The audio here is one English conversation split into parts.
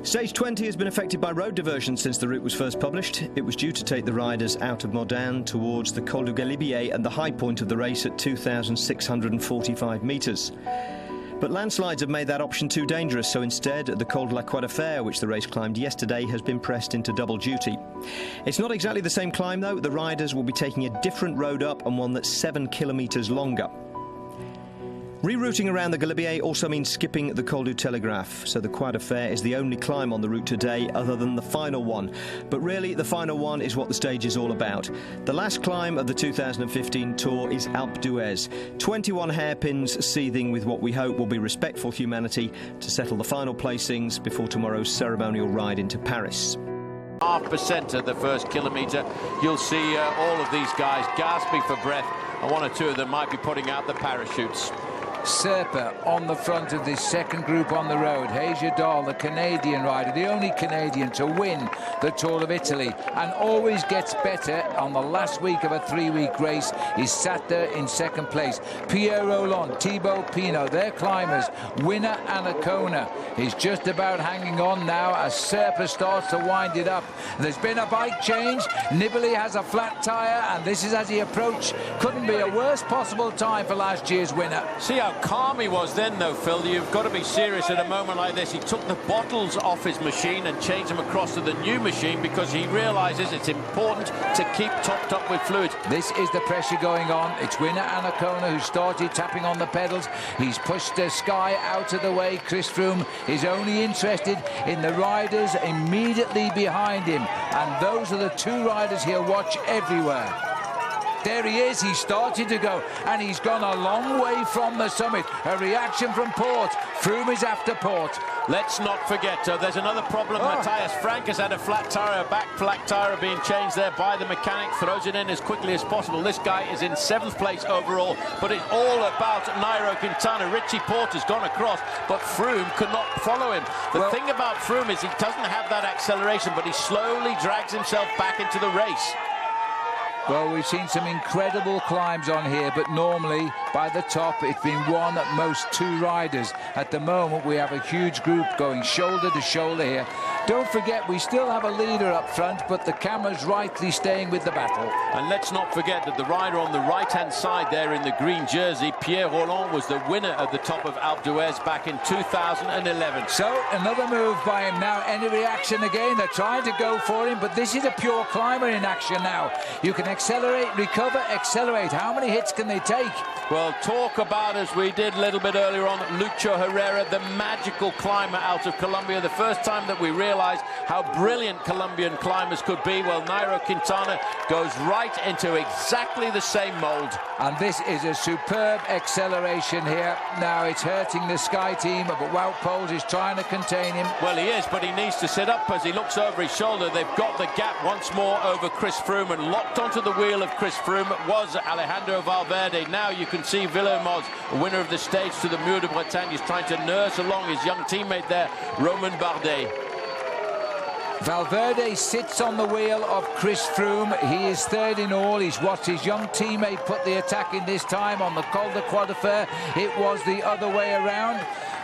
Stage 20 has been affected by road diversion since the route was first published. It was due to take the riders out of Modane towards the Col du Galibier and the high point of the race at 2,645 metres. But landslides have made that option too dangerous, so instead the Col de la Croix de Fer, which the race climbed yesterday, has been pressed into double duty. It's not exactly the same climb though. The riders will be taking a different road up and one that's 7 kilometres longer. Rerouting around the Galibier also means skipping the Col du Telegraphe, so the Croix de Fer is the only climb on the route today other than the final one. But really, the final one is what the stage is all about. The last climb of the 2015 Tour is Alpe d'Huez. 21 hairpins seething with what we hope will be respectful humanity to settle the final placings before tomorrow's ceremonial ride into Paris. 0.5% of the first kilometre. You'll see all of these guys gasping for breath, and one or two of them might be putting out the parachutes. Serpa on the front of this second group on the road. Hejadal, the Canadian rider, the only Canadian to win the Tour of Italy, and always gets better on the last week of a 3-week race. He's sat there in second place. Pierre Rolland, Thibaut Pinot, their climbers. Winner Anacona is just about hanging on now as Serpa starts to wind it up. There's been a bike change. Nibali has a flat tyre, and this is as he approached. Couldn't be a worse possible time for last year's winner. See how calm he was then, though, Phil. You've got to be serious at a moment like this. He took the bottles off his machine and changed them across to the new machine because he realises it's important to keep topped up with fluid. This is the pressure going on. It's winner Anacona who started tapping on the pedals. He's pushed Sky out of the way. Chris Froome is only interested in the riders immediately behind him, and those are the two riders he'll watch everywhere. There he is, he started to go, and he's gone a long way from the summit. A reaction from Port. Froome is after Port. Let's not forget, there's another problem. Matthias Frank has had a flat tyre, a back flat tyre being changed there by the mechanic, throws it in as quickly as possible. This guy is in 7th place overall, but it's all about Nairo Quintana. Richie Port has gone across, but Froome could not follow him. The thing about Froome is he doesn't have that acceleration, but he slowly drags himself back into the race. Well, we've seen some incredible climbs on here, but normally by the top it's been one at most 2 riders. At the moment we have a huge group going shoulder to shoulder here. Don't forget we still have a leader up front, but the camera's rightly staying with the battle. And let's not forget that the rider on the right-hand side there in the green jersey, Pierre Rolland, was the winner at the top of Alpe d'Huez back in 2011. So another move by him now. Any reaction again? They're trying to go for him, but this is a pure climber in action now. You can accelerate, recover, accelerate. How many hits can they take? Well, talk about, as we did a little bit earlier on, Lucho Herrera, the magical climber out of Colombia. The first time that we realized how brilliant Colombian climbers could be. Well, Nairo Quintana goes right into exactly the same mold. And this is a superb acceleration here. Now it's hurting the Sky team, but Wout Poels is trying to contain him. Well, he is, but he needs to sit up as he looks over his shoulder. They've got the gap once more over Chris Froome, and locked onto the wheel of Chris Froome was Alejandro Valverde. Now you can see Villemot, winner of the stage to the Mur de Bretagne, is trying to nurse along his young teammate there, Romain Bardet. Valverde sits on the wheel of Chris Froome. He is third in all. He's watched his young teammate put the attack in this time on the Col de Croix de Fer. It was the other way around.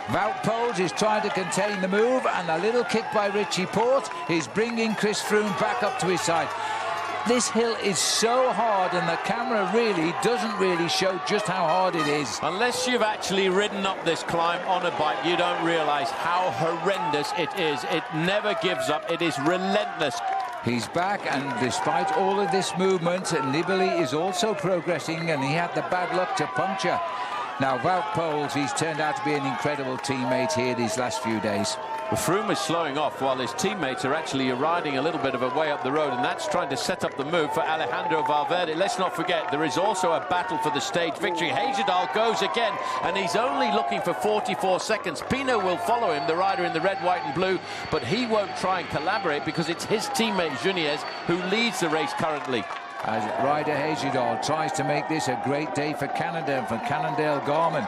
Wout Poels is trying to contain the move, and a little kick by Richie Port is bringing Chris Froome back up to his side. This hill is so hard, and the camera really doesn't really show just how hard it is. Unless you've actually ridden up this climb on a bike, you don't realise how horrendous it is. It never gives up. It is relentless. He's back, and despite all of this movement, Nibali is also progressing, and he had the bad luck to puncture. Now, Wout Poels, he's turned out to be an incredible teammate here these last few days. Well, Froome is slowing off while his teammates are actually riding a little bit of a way up the road, and that's trying to set up the move for Alejandro Valverde. Let's not forget, there is also a battle for the stage victory. Hejadal goes again, and he's only looking for 44 seconds. Pinot will follow him, the rider in the red, white and blue, but he won't try and collaborate because it's his teammate Juniez who leads the race currently. As rider Hejadal tries to make this a great day for Canada and for Cannondale Garmin.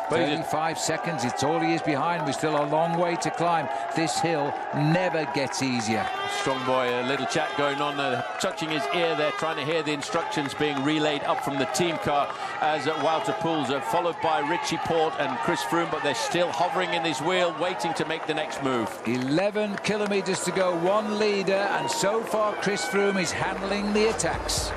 35 seconds, it's all he is behind. We're still a long way to climb. This hill never gets easier. Strong boy, a little chat going on, touching his ear there, trying to hear the instructions being relayed up from the team car as Wouter Poels are followed by Richie Porte and Chris Froome, but they're still hovering in his wheel, waiting to make the next move. 11 kilometers to go, one leader, and so far Chris Froome is handling the attacks.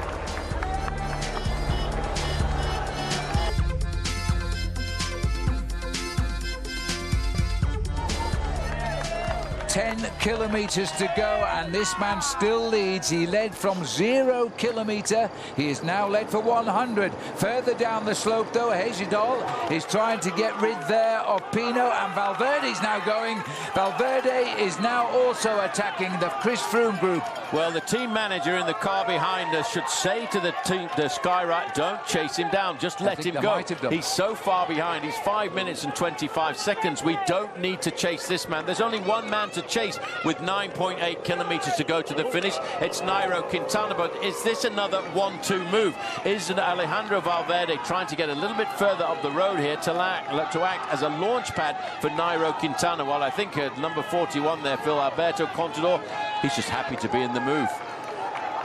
10 kilometers to go, and this man still leads. He led from 0 kilometer. He is now led for 100. Further down the slope, though, Hejjedal is trying to get rid there of Pinot, and Valverde's now going. Valverde is now also attacking the Chris Froome group. Well, the team manager in the car behind us should say to the Skyride, don't chase him down, just let him go. He's so far behind. He's 5 minutes and 25 seconds. We don't need to chase this man. There's only one man to chase with 9.8 kilometers to go to the finish. It's Nairo Quintana, but is this another 1-2 move? Is Alejandro Valverde trying to get a little bit further up the road here to act as a launch pad for Nairo Quintana? Well, I think number 41 there, Phil, Alberto Contador, he's just happy to be in the move.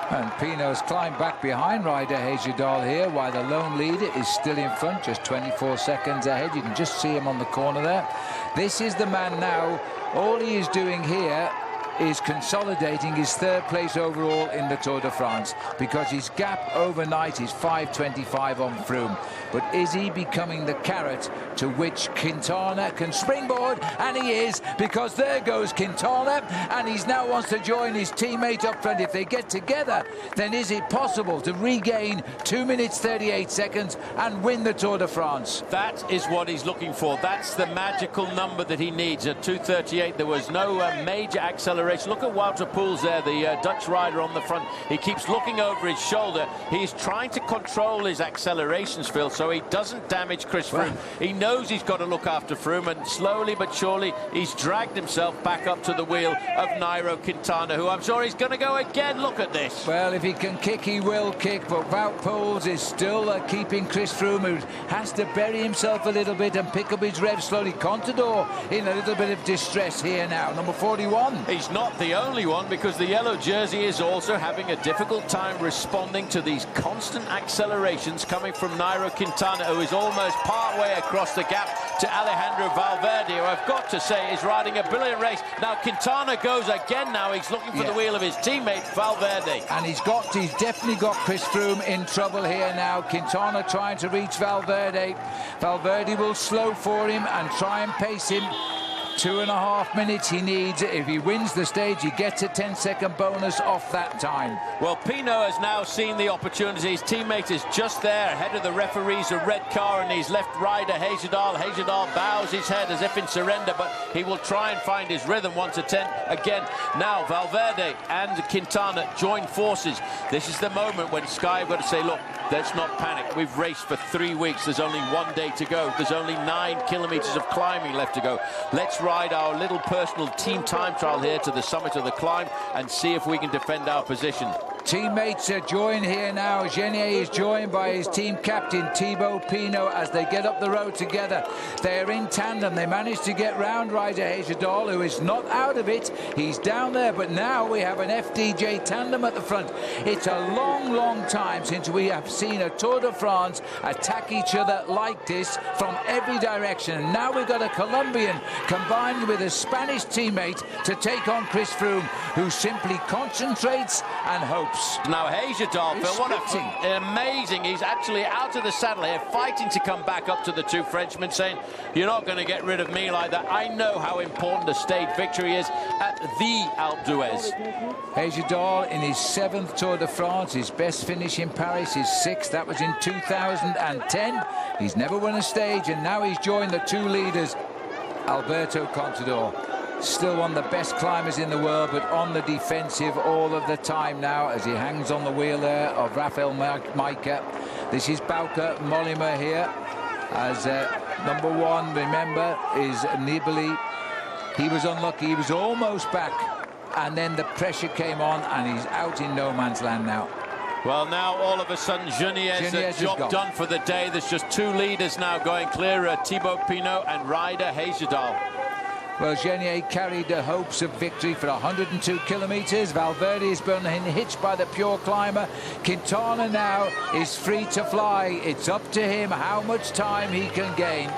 And Pinot's climbed back behind rider Hejjedal here, while the lone leader is still in front, just 24 seconds ahead. You can just see him on the corner there. This is the man now. All he is doing here is consolidating his third place overall in the Tour de France, because his gap overnight is 5:25 on Froome. But is he becoming the carrot to which Quintana can springboard? And he is, because there goes Quintana, and he now wants to join his teammate up front. If they get together, then is it possible to regain 2 minutes 38 seconds and win the Tour de France? That is what he's looking for. That's the magical number that he needs. At 2:38, there was no major acceleration. Look at Wouter Poels there, the Dutch rider on the front. He keeps looking over his shoulder. He's trying to control his accelerations, Phil, so he doesn't damage Chris Froome. He knows he's got to look after Froome, and slowly but surely he's dragged himself back up to the wheel of Nairo Quintana, who I'm sure he's going to go again. Look at this. Well, if he can kick, he will kick, but Wout Poels is still keeping Chris Froome, who has to bury himself a little bit and pick up his rev slowly. Contador in a little bit of distress here now, number 41. He's not the only one, because the yellow jersey is also having a difficult time responding to these constant accelerations coming from Nairo Quintana, who is almost part way across the gap to Alejandro Valverde, who I've got to say is riding a brilliant race. Now Quintana goes again now. He's looking for the wheel of his teammate Valverde. And he's definitely got Chris Froome in trouble here now. Quintana trying to reach Valverde. Valverde will slow for him and try and pace him. 2.5 minutes he needs. If he wins the stage, he gets a 10-second bonus off that time. Well, Pinot has now seen the opportunity. His teammate is just there ahead of the referees, a red car, and his left rider Hejjedal. Hejjedal bows his head as if in surrender, but he will try and find his rhythm once a 10 again. Now Valverde and Quintana join forces. This is the moment when Sky have got to say, look, let's not panic. We've raced for 3 weeks. There's only 1 day to go. There's only 9 kilometers of climbing left to go. Let's ride our little personal team time trial here to the summit of the climb and see if we can defend our position. Teammates are joined here now. Genier is joined by his team captain Thibaut Pinot as they get up the road together. They're in tandem. They managed to get round rider Hejjedal, who is not out of it. He's down there, but now we have an FDJ tandem at the front. It's a long time since we have seen a Tour de France attack each other like this from every direction. And now we've got a Colombian combined with a Spanish teammate to take on Chris Froome, who simply concentrates and hopes. Now Hejjedal, Phil, what amazing. He's actually out of the saddle here, fighting to come back up to the two Frenchmen, saying, you're not going to get rid of me like that. I know how important a stage victory is at the Alpe d'Huez. Hejjedal in his 7th Tour de France, his best finish in Paris, his 6th. That was in 2010. He's never won a stage, and now he's joined the two leaders. Alberto Contador, still one of the best climbers in the world, but on the defensive all of the time now as he hangs on the wheel there of Rafael Majka. This is Bauke Mollema here, as number 1, remember, is Nibali. He was unlucky. He was almost back, and then the pressure came on, and he's out in no man's land now. Well, now all of a sudden Genier's job done for the day. There's just 2 leaders now going clear, Thibaut Pinot and Ryder Hagedal. Well, Genier carried the hopes of victory for 102 kilometres. Valverde has been hitched by the pure climber. Quintana now is free to fly. It's up to him how much time he can gain.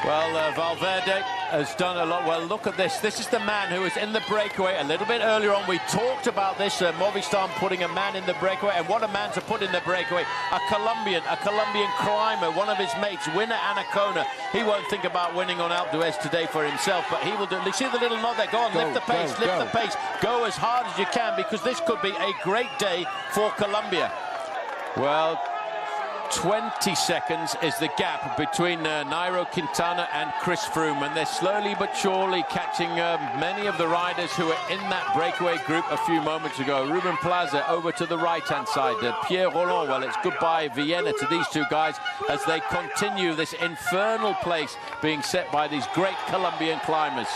Well, Valverde has done a lot. Well, look at this. This is the man who was in the breakaway a little bit earlier on. We talked about this, Movistar putting a man in the breakaway. And what a man to put in the breakaway. A Colombian climber, one of his mates, winner Anacona. He won't think about winning on Alpe d'Huez today for himself, but he will do. You see the little nod there? Go on, lift the pace, lift the pace. Go as hard as you can, because this could be a great day for Colombia. Well, 20 seconds is the gap between Nairo Quintana and Chris Froome, and they're slowly but surely catching many of the riders who were in that breakaway group a few moments ago. Ruben Plaza over to the right-hand side. Pierre Rolland, well, it's goodbye Vienna to these 2 guys as they continue this infernal pace being set by these great Colombian climbers.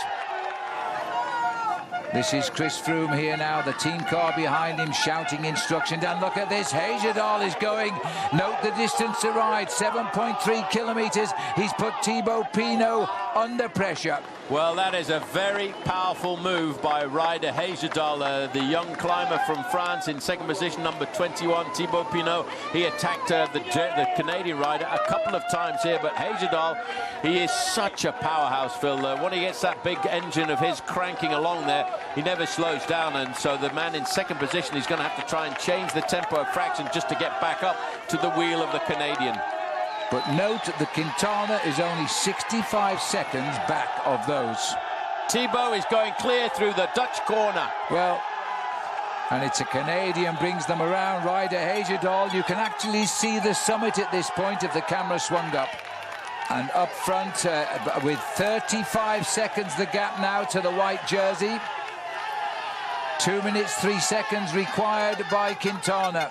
This is Chris Froome here now, the team car behind him shouting instructions. And look at this, Hagedal is going. Note the distance to ride, 7.3 kilometres. He's put Thibaut Pinot under pressure. Well, that is a very powerful move by Ryder Hagedal, the young climber from France in second position, number 21, Thibaut Pinot. He attacked the Canadian rider a couple of times here, but Hagedal, he is such a powerhouse, Phil. When he gets that big engine of his cranking along there, he never slows down, and so the man in second position is going to have to try and change the tempo a fraction just to get back up to the wheel of the Canadian. But note that Quintana is only 65 seconds back of those. Thibaut is going clear through the Dutch corner. Well, and it's a Canadian, brings them around. Ryder Hagedal, you can actually see the summit at this point if the camera swung up. And up front, with 35 seconds the gap now to the white jersey. 2 minutes, 3 seconds required by Quintana.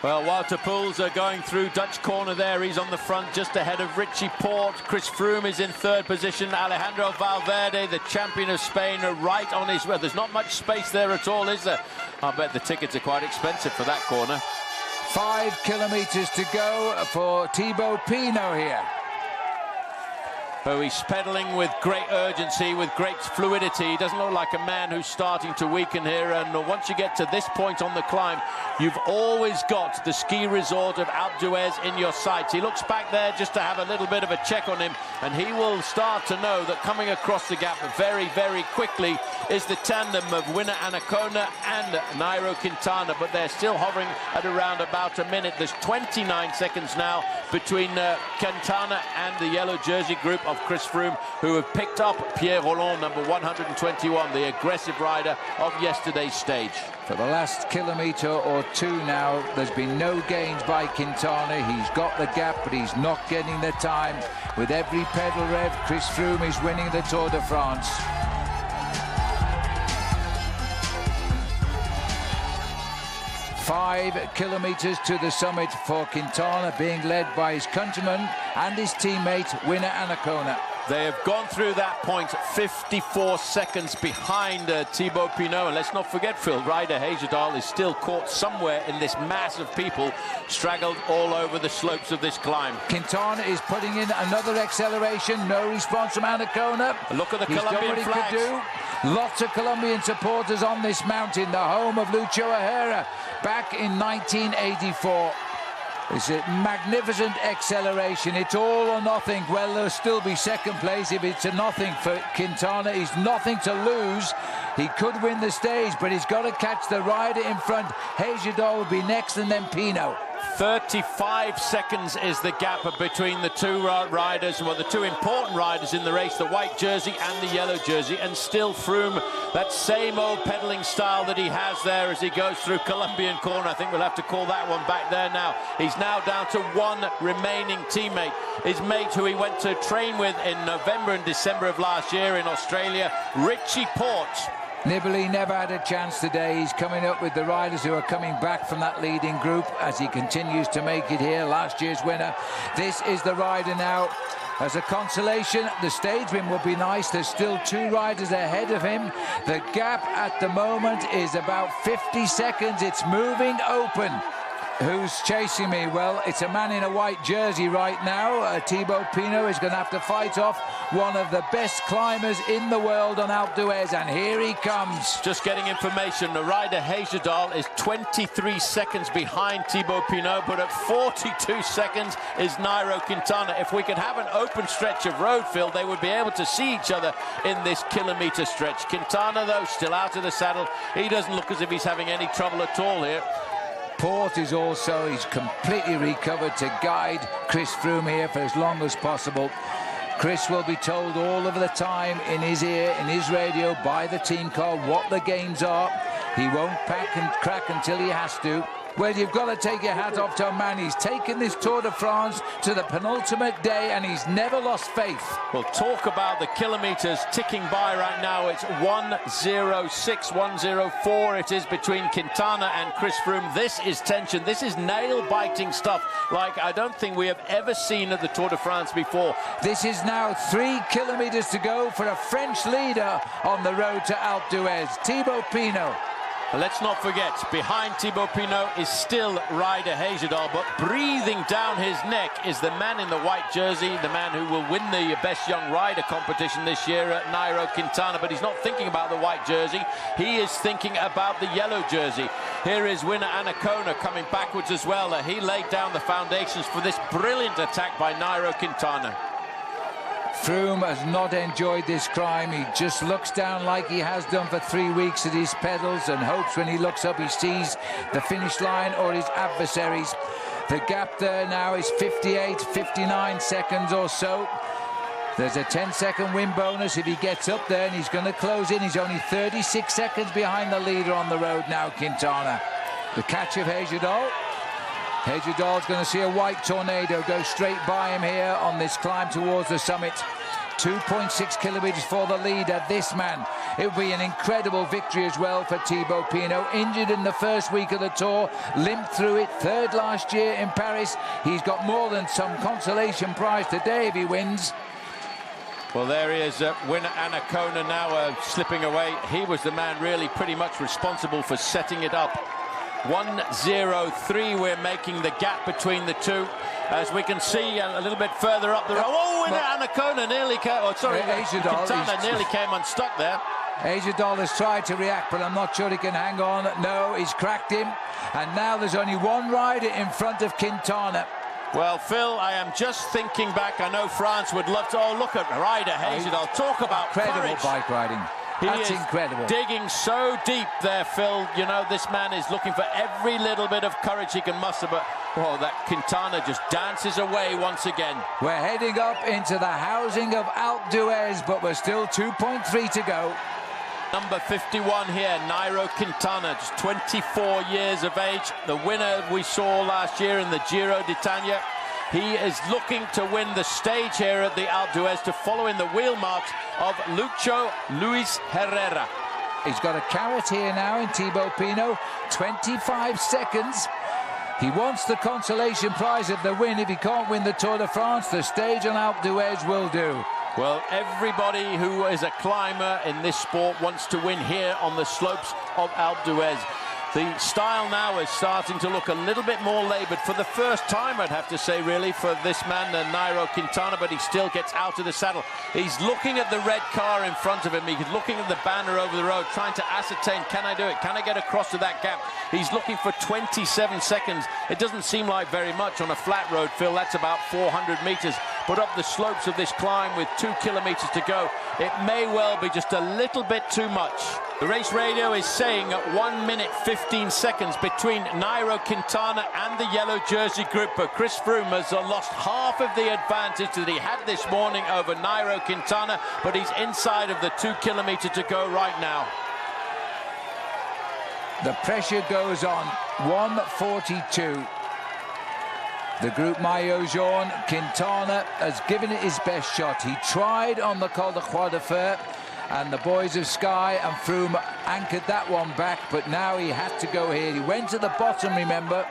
Well, Walter Poels are going through Dutch corner there. He's on the front just ahead of Richie Porte. Chris Froome is in third position. Alejandro Valverde, the champion of Spain, are right on his way. There's not much space there at all, is there? I bet the tickets are quite expensive for that corner. 5 kilometres to go for Thibaut Pinot here. Oh, he's pedalling with great urgency, with great fluidity. He doesn't look like a man who's starting to weaken here. And once you get to this point on the climb, you've always got the ski resort of Alpe d'Huez in your sights. He looks back there just to have a little bit of a check on him, and he will start to know that coming across the gap very, very quickly is the tandem of winner Anacona and Nairo Quintana, but they're still hovering at around about a minute. There's 29 seconds now between Quintana and the yellow jersey group of Chris Froome, who have picked up Pierre Rolland, number 121, the aggressive rider of yesterday's stage. For the last kilometre or 2 now, there's been no gains by Quintana. He's got the gap, but he's not getting the time. With every pedal rev, Chris Froome is winning the Tour de France. Five kilometres to the summit for Quintana, being led by his countryman and his teammate, winner Anacona. They have gone through that point 54 seconds behind Thibaut Pinot. And let's not forget, Phil, Ryder Hagedal is still caught somewhere in this mass of people straggled all over the slopes of this climb. Quintana is putting in another acceleration. No response from Anacona. Look at the Colombian flags. Could do. Lots of Colombian supporters on this mountain, the home of Lucho Herrera, back in 1984. It's a magnificent acceleration. It's all or nothing. Well, there'll still be second place if it's a nothing for Quintana. He's nothing to lose. He could win the stage, but he's got to catch the rider in front. Hagedal will be next, and then Pinot. 35 seconds is the gap between the two riders, well, the two important riders in the race, the white jersey and the yellow jersey, and still Froome, that same old pedaling style that he has there as he goes through Colombian corner. I think we'll have to call that one back there now. He's now down to one remaining teammate, his mate who he went to train with in November and December of last year in Australia, Richie Porte. Nibali never had a chance today. He's coming up with the riders who are coming back from that leading group as he continues to make it here. Last year's winner. This is the rider now As a consolation, the stage win would be nice. There's still 2 riders ahead of him. The gap at the moment is about 50 seconds. It's moving open. Who's chasing me? Well, it's a man in a white jersey right now. Thibaut Pinot is going to have to fight off one of the best climbers in the world on Alpe d'Huez, and here he comes. Just getting information, the rider Heyerdahl is 23 seconds behind Thibaut Pinot, but at 42 seconds is Nairo Quintana. If we could have an open stretch of road, Phil, they would be able to see each other in this kilometre stretch. Quintana, though, still out of the saddle. He doesn't look as if he's having any trouble at all here. Port is also, he's completely recovered to guide Chris Froome here for as long as possible. Chris will be told all of the time in his ear, in his radio, by the team car what the gains are. He won't pack and crack until he has to. Well, you've got to take your hat off to a man. He's taken this Tour de France to the penultimate day, and he's never lost faith. We'll talk about the kilometres ticking by right now. It's 1:06, 1:04 it is between Quintana and Chris Froome. This is tension. This is nail-biting stuff like I don't think we have ever seen at the Tour de France before. This is now 3 kilometres to go for a French leader on the road to Alpe d'Huez, Thibaut Pinot. Let's not forget, behind Thibaut Pinot is still rider Heyerdahl, but breathing down his neck is the man in the white jersey, the man who will win the Best Young Rider competition this year at Nairo Quintana. But he's not thinking about the white jersey, he is thinking about the yellow jersey. Here is winner Anacona coming backwards as well. He laid down the foundations for this brilliant attack by Nairo Quintana. Froome has not enjoyed this climb. He just looks down like he has done for 3 weeks at his pedals and hopes when he looks up he sees the finish line or his adversaries. The gap there now is 58, 59 seconds or so. There's a 10-second win bonus if he gets up there, and he's going to close in. He's only 36 seconds behind the leader on the road now, Quintana. The catch of Heyerdahl. Heyerdahl's going to see a white tornado go straight by him here on this climb towards the summit. 2.6 kilometres for the leader, this man. It would be an incredible victory as well for Thibaut Pinot. Injured in the first week of the Tour, limped through it, 3rd last year in Paris. He's got more than some consolation prize today if he wins. Well, there he is, winner Anacona now slipping away. He was the man really pretty much responsible for setting it up. 1:03 we're making the gap between the two, as we can see a little bit further up the road. Oh, Anacona nearly came, Quintana nearly came unstuck there. Heyerdahl has tried to react, but I'm not sure he can hang on. No, he's cracked him, and now there's only one rider in front of Quintana. Well, Phil, I am just thinking back. I know France would love to. Oh, look at rider Heyerdahl. Talk about incredible courage. Bike riding. That's incredible. Digging so deep there, Phil. You know, this man is looking for every little bit of courage he can muster, but oh, that Quintana just dances away once again. We're heading up into the housing of Alpe d'Huez, but we're still 2.3 to go. Number 51 here, Nairo Quintana, just 24 years of age. The winner we saw last year in the Giro d'Italia. He is looking to win the stage here at the Alpe d'Huez to follow in the wheel marks of Lucho Luis Herrera. He's got a carrot here now in Thibaut Pinot, 25 seconds. He wants the consolation prize of the win. If he can't win the Tour de France, the stage on Alpe d'Huez will do. Well, everybody who is a climber in this sport wants to win here on the slopes of Alpe d'Huez. The style now is starting to look a little bit more laboured for the first time, I'd have to say, really, for this man, Nairo Quintana, but he still gets out of the saddle. He's looking at the red car in front of him. He's looking at the banner over the road, trying to ascertain, can I do it? Can I get across to that gap? He's looking for 27 seconds. It doesn't seem like very much on a flat road, Phil. That's about 400 metres. But up the slopes of this climb with 2 kilometres to go, it may well be just a little bit too much. The race radio is saying at 1 minute 15 seconds between Nairo Quintana and the yellow jersey group, but Chris Froome has lost half of the advantage that he had this morning over Nairo Quintana, but he's inside of the 2 kilometre to go right now. The pressure goes on, 1:42. The group Maillot Jaune, Quintana has given it his best shot. He tried on the Col de Croix de Fer, and the boys of Sky and Froome anchored that one back, but now he had to go here. He went to the bottom, remember,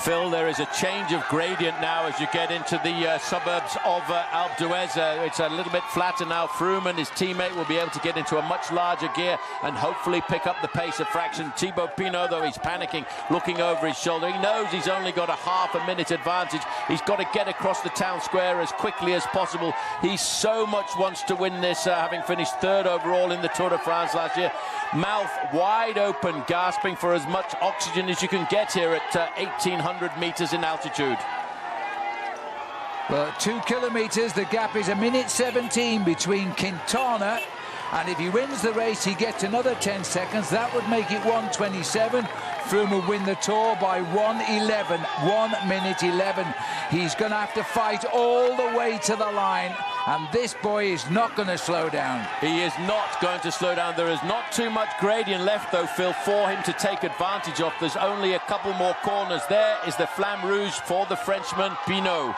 Phil, there is a change of gradient now as you get into the suburbs of Alpe d'Huez. It's a little bit flatter now. Froome and his teammate will be able to get into a much larger gear and hopefully pick up the pace a fraction. Thibaut Pinot, though, he's panicking, looking over his shoulder. He knows he's only got a half a minute advantage. He's got to get across the town square as quickly as possible. He so much wants to win this, having finished third overall in the Tour de France last year. Mouth wide open, gasping for as much oxygen as you can get here at 1,800 meters in altitude. Well, 2 kilometers, the gap is 1:17 between Quintana, and if he wins the race, he gets another 10 seconds. That would make it 1:27. Froome will win the Tour by 1:11, 1:11. He's going to have to fight all the way to the line, and this boy is not going to slow down. He is not going to slow down. There is not too much gradient left, though, Phil, for him to take advantage of. There's only a couple more corners. There is the Flamme Rouge for the Frenchman, Pinot.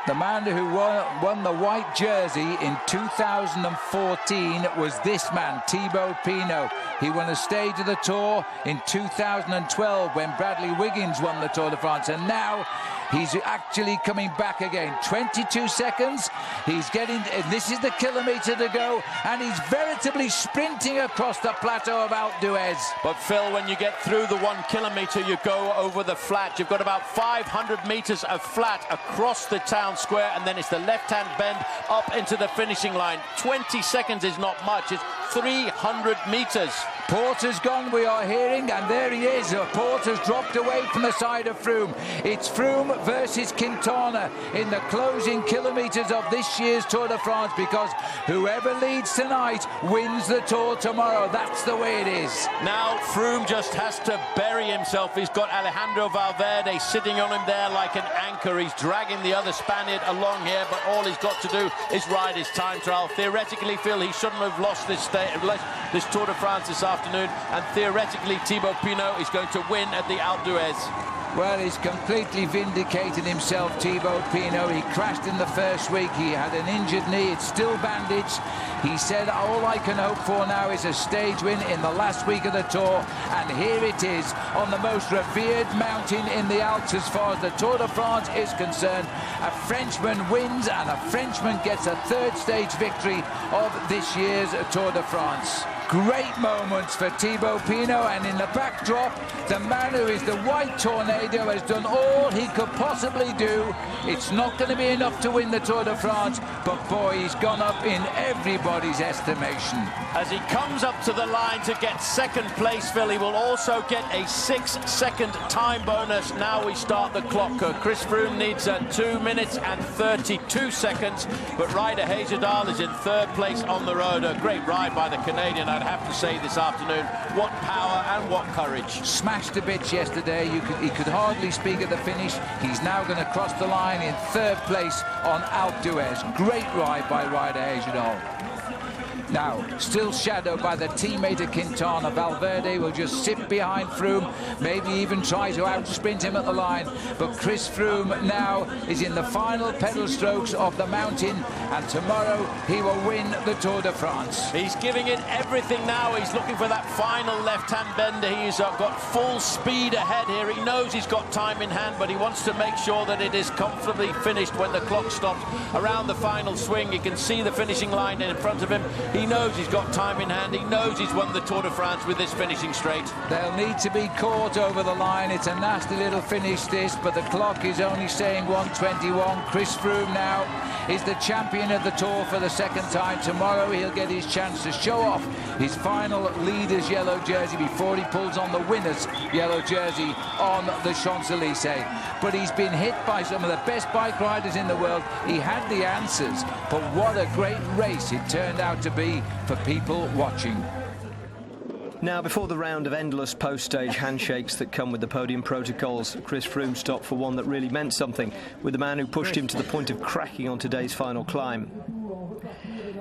The man who won the white jersey in 2014 was this man, Thibaut Pinot. He won a stage of the Tour in 2012 when Bradley Wiggins won the Tour de France, and now he's actually coming back again. 22 seconds. He's getting, this is the kilometre to go, and he's veritably sprinting across the plateau of Alpe d'Huez. But Phil, when you get through the 1 kilometre, you go over the flat. You've got about 500 metres of flat across the town square, and then it's the left-hand bend up into the finishing line. 20 seconds is not much. It's 300 metres. Porter's gone, we are hearing, and there he is. Porter's dropped away from the side of Froome. It's Froome versus Quintana in the closing kilometres of this year's Tour de France, because whoever leads tonight wins the Tour tomorrow. That's the way it is. Now Froome just has to bury himself. He's got Alejandro Valverde sitting on him there like an anchor. He's dragging the other Spaniard along here, but all he's got to do is ride his time trial. Theoretically, Phil, he shouldn't have lost this Tour de France this afternoon, and theoretically Thibaut Pinot is going to win at the Alpe d'Huez. Well, he's completely vindicated himself, Thibaut Pinot. He crashed in the first week. He had an injured knee. It's still bandaged. He said, all I can hope for now is a stage win in the last week of the Tour. And here it is on the most revered mountain in the Alps as far as the Tour de France is concerned. A Frenchman wins, and a Frenchman gets a third stage victory of this year's Tour de France. Great moments for Thibaut Pinot, and in the backdrop, the man who is the white tornado has done all he could possibly do. It's not going to be enough to win the Tour de France, but boy, he's gone up in everybody's estimation. As he comes up to the line to get second place, Phil, he will also get a 6-second time bonus. Now we start the clock. Chris Froome needs 2 minutes and 32 seconds, but Ryder Hagedal is in third place on the road. A great ride by the Canadian, I'd have to say, this afternoon. What power and what courage. Smashed to bits yesterday. He could hardly speak at the finish. He's now going to cross the line in third place on Alpe d'Huez. Great ride by Ryder Hagedal. Now, still shadowed by the teammate of Quintana. Valverde will just sit behind Froome, maybe even try to out-sprint him at the line. But Chris Froome now is in the final pedal strokes of the mountain, and tomorrow he will win the Tour de France. He's giving it everything now. He's looking for that final left-hand bender. He's got full speed ahead here. He knows he's got time in hand, but he wants to make sure that it is comfortably finished when the clock stops around the final swing. You can see the finishing line in front of him. He knows he's got time in hand. He knows he's won the Tour de France with this finishing straight. They'll need to be caught over the line. It's a nasty little finish, this, but the clock is only saying 1:21. Chris Froome now is the champion of the Tour for the second time. Tomorrow he'll get his chance to show off his final leader's yellow jersey before he pulls on the winner's yellow jersey on the Champs-Élysées. But he's been hit by some of the best bike riders in the world. He had the answers, but what a great race it turned out to be for people watching. Now, before the round of endless post-stage handshakes that come with the podium protocols, Chris Froome stopped for one that really meant something with the man who pushed him to the point of cracking on today's final climb.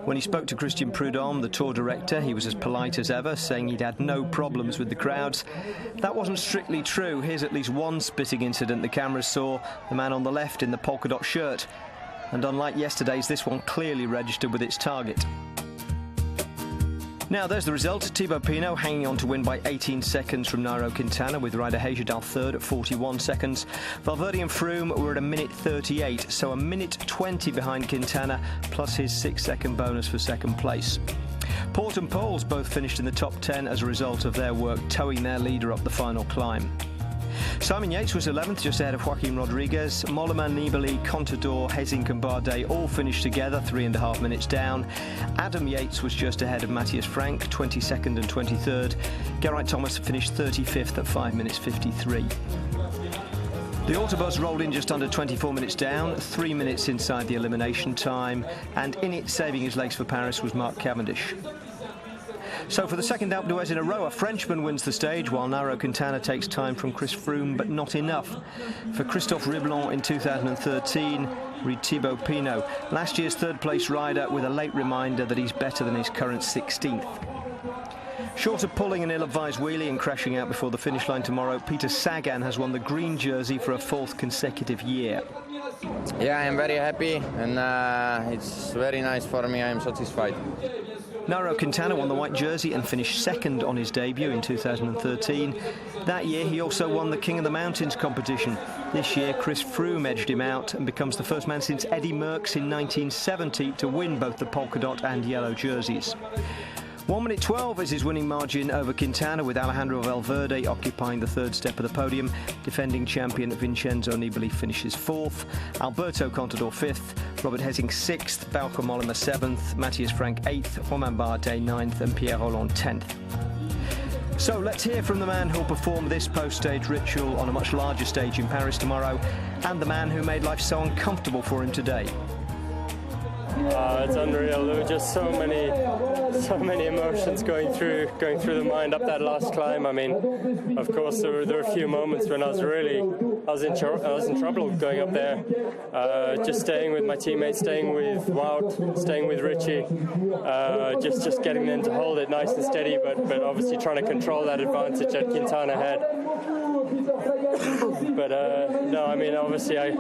When he spoke to Christian Prudhomme, the Tour director, he was as polite as ever, saying he'd had no problems with the crowds. That wasn't strictly true. Here's at least one spitting incident the cameras saw, the man on the left in the polka dot shirt. And unlike yesterday's, this one clearly registered with its target. Now there's the result. Thibaut Pinot hanging on to win by 18 seconds from Nairo Quintana, with rider Hejjedal third at 41 seconds. Valverde and Froome were at a minute 38, so a minute 20 behind Quintana, plus his 6-second bonus for second place. Port and Poles both finished in the top 10 as a result of their work towing their leader up the final climb. Simon Yates was 11th, just ahead of Joaquim Rodriguez. Mollema, Nibali, Contador, Hesink and Bardet all finished together, 3.5 minutes down. Adam Yates was just ahead of Matthias Frank, 22nd and 23rd. Geraint Thomas finished 35th at 5 minutes 53. The Autobus rolled in just under 24 minutes down, 3 minutes inside the elimination time, and in it, saving his legs for Paris, was Mark Cavendish. So for the second Alpe d'Huez in a row, a Frenchman wins the stage, while Nairo Quintana takes time from Chris Froome, but not enough. For Christophe Riblon in 2013, read Thibaut Pinot, last year's third-place rider, with a late reminder that he's better than his current 16th. Short of pulling an ill-advised wheelie and crashing out before the finish line tomorrow, Peter Sagan has won the green jersey for a 4th consecutive year. Yeah, I'm very happy, and it's very nice for me. I'm satisfied. Nairo Quintana won the white jersey and finished second on his debut in 2013. That year he also won the King of the Mountains competition. This year Chris Froome edged him out and becomes the first man since Eddie Merckx in 1970 to win both the polka dot and yellow jerseys. 1 minute 12 is his winning margin over Quintana, with Alejandro Valverde occupying the third step of the podium. Defending champion Vincenzo Nibali finishes 4th, Alberto Contador 5th, Robert Hesink 6th, Bauke Mollema 7th, Matthias Frank 8th, Romain Bardet 9th and Pierre Rolland 10th. So let's hear from the man who'll perform this post-stage ritual on a much larger stage in Paris tomorrow, and the man who made life so uncomfortable for him today. It's unreal. There were just so many emotions going through the mind up that last climb. I mean, of course, there were a few moments when I was in trouble going up there. Just staying with my teammates, staying with Wout, staying with Richie, just getting them to hold it nice and steady, but obviously trying to control that advantage that Quintana had. But no, I mean, obviously I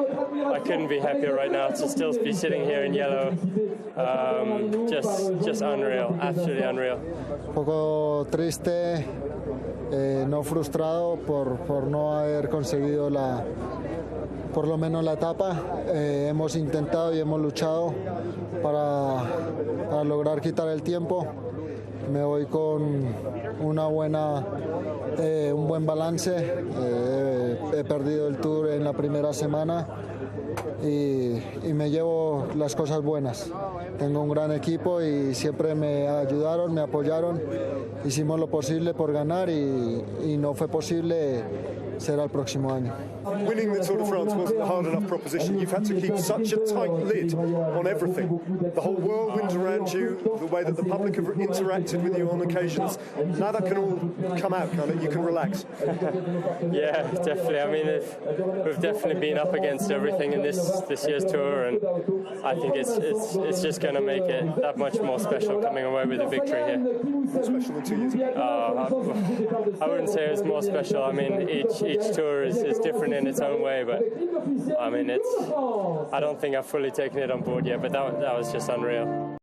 couldn't be happier right now to still be sitting here in yellow. Just unreal, absolutely unreal. Un poco triste, no frustrado por no haber conseguido por lo menos la etapa. Hemos intentado y hemos luchado para lograr quitar el tiempo. Me voy con un buen balance. He perdido el Tour en la primera semana y me llevo las cosas buenas. Tengo un gran equipo y siempre me ayudaron, me apoyaron. Hicimos lo posible por ganar y no fue posible. Será el próximo año. Winning the Tour de France wasn't a hard enough proposition. You've had to keep such a tight lid on everything. The whole whirlwind around you, the way that the public have interacted with you on occasions. Now that can all come out, can't it? You can relax. Yeah, definitely. I mean, we've definitely been up against everything in this year's Tour, and I think it's just going to make it that much more special coming away with a victory here. More special than 2 years ago? I wouldn't say it's more special. I mean, each tour is different in its own way, but I mean, I don't think I've fully taken it on board yet, but that was just unreal.